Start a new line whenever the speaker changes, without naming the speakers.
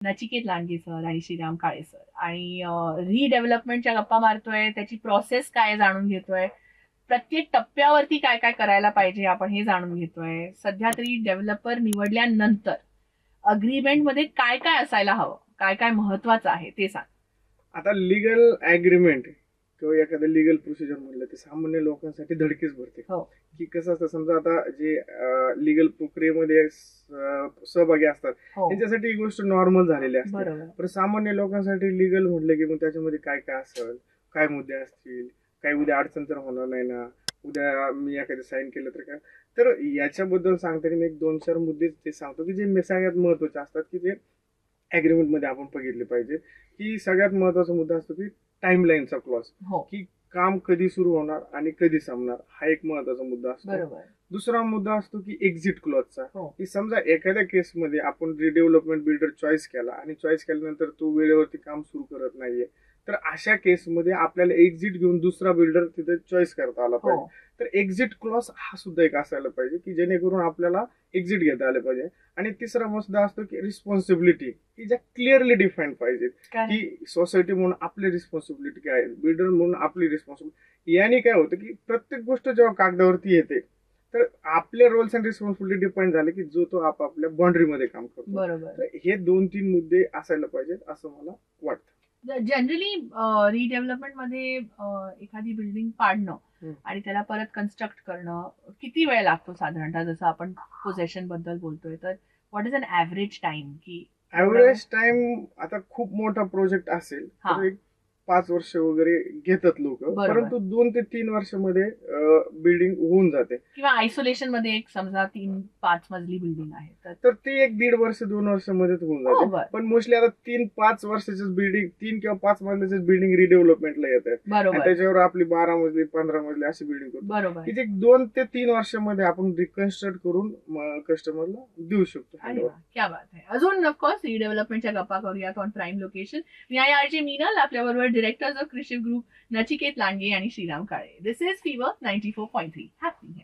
Nachiket Landge sir आणि श्रीराम काळे sir आणि रिडेव्हलपमेंटच्या गप्पा मारतोय, त्याची प्रोसेस काय जाणून घेतोय, प्रत्येक टप्प्यावरती काय काय करायला पाहिजे आपण हे जाणून घेतोय. सध्या तरी डेव्हलपर निवडल्यानंतर अग्रीमेंट मध्ये काय काय असायला हवं, काय काय महत्वाचं आहे ते सांग.
आता लीगल ऍग्रीमेंट किंवा एखादं लीगल प्रोसिजर म्हणलं ते सामान्य लोकांसाठी धडकीच भरते.
हो
की कसं असतं, समजा आता जे लीगल प्रक्रियेमध्ये सहभागी असतात
हो
त्यांच्यासाठी ही गोष्ट नॉर्मल झालेली असते.
बरोबर
पण सामान्य लोकांसाठी लीगल म्हटलं की मग त्याच्यामध्ये काय काय असेल, काय मुद्दे असतील, काय उद्या अडचण तर होणार नाही ना, उद्या मी एखादं साईन केलं तर काय. तर याच्याबद्दल सांगताना मी एक 2-4 मुद्दे ते सांगतो की जे सगळ्यात महत्वाचे असतात की जे ऍग्रीमेंट मध्ये आपण बघितले पाहिजे. की सगळ्यात महत्वाचा मुद्दा असतो की टाइमलाईनचा क्लॉज,
हो
की काम कधी सुरू होणार आणि कधी संपणार, हा एक महत्वाचा मुद्दा असतो.
बरोबर
दुसरा मुद्दा असतो की एक्झिट क्लॉजचा,
हो
की समजा एखाद्या केसमध्ये आपण रिडेव्हलपमेंट बिल्डर चॉईस केला आणि चॉईस केल्यानंतर तो वेळेवरती काम सुरू करत नाहीये, तर अशा केसमध्ये आपल्याला एक्झिट घेऊन दुसरा बिल्डर तिथे चॉईस करता आला पाहिजे.
हो
तर एक्झिट क्लॉज हा सुद्धा एक असायला पाहिजे की जेणेकरून आपल्याला एक्झिट घेता आले पाहिजे. आणि तिसरा मुद्दा असतो की रिस्पॉन्सिबिलिटी, की ज्या क्लिअरली डिफाईन पाहिजेत,
काय
की सोसायटी म्हणून आपली रिस्पॉन्सिबिलिटी काय आहे, बिल्डर म्हणून आपली रिस्पॉन्सिबिलिटी. याने काय होतं की प्रत्येक गोष्ट जेव्हा कागदावरती येते तर आपले रोल्स अँड रिस्पॉन्सिबिलिटी डिपेंड झाले की जो तो आपापल्या बाउंड्रीमध्ये काम करतो.
बरोबर.
तर हे 2-3 मुद्दे असायला पाहिजेत असं मला वाटतं.
जनरली रिडेव्हलपमेंट मध्ये एखादी बिल्डिंग पाडणं
हम्म.
आणि त्याला परत कन्स्ट्रक्ट करणं किती वेळ लागतो साधारणतः, जसं आपण पोझेशन बद्दल बोलतोय तर what is an average time की
ऍव्हरेज टाइम आता खूप मोठा प्रोजेक्ट असेल
हा.
तर एक 5 वर्ष वगैरे घेतात लोक,
बरोबर.
परंतु 2 ते 3 वर्षामध्ये बिल्डिंग होऊन जाते.
किंवा आयसोलेशन मध्ये एक समजा 3-5 मजली बिल्डिंग आहे तर
तर ते एक 1.5 वर्ष 2 वर्षामध्ये होऊन
हो,
जाते.
बरं.
पण मोस्टली आता 3-5 वर्षाचीच बिल्डिंग, 3 किंवा 5 मजल्याचीच बिल्डिंग रिडेव्हलपमेंटला येत आहेत आणि
बरोबर
त्याच्यावर आपली 12 मजली 15 मजली अशी बिल्डिंग करतो,
बरोबर.
की जे 2 ते 3 वर्षामध्ये आपण रिकन्स्ट्रक्ट करून कस्टमरला देऊ शकतो.
अरे वा, क्या बात आहे. अजून ऑफकोर्स रिडेव्हलपमेंटच्या गप्पा करूयात ऑन प्राईम लोकेशन. मी आहे आरजे मीनल, आपल्या बरोबर डिरेक्टर्स ऑफ कृषी ग्रुप नचिकेत लांडगे आणि श्रीराम काळे. दिस इज फीवर 94.3 हॅपनिंग.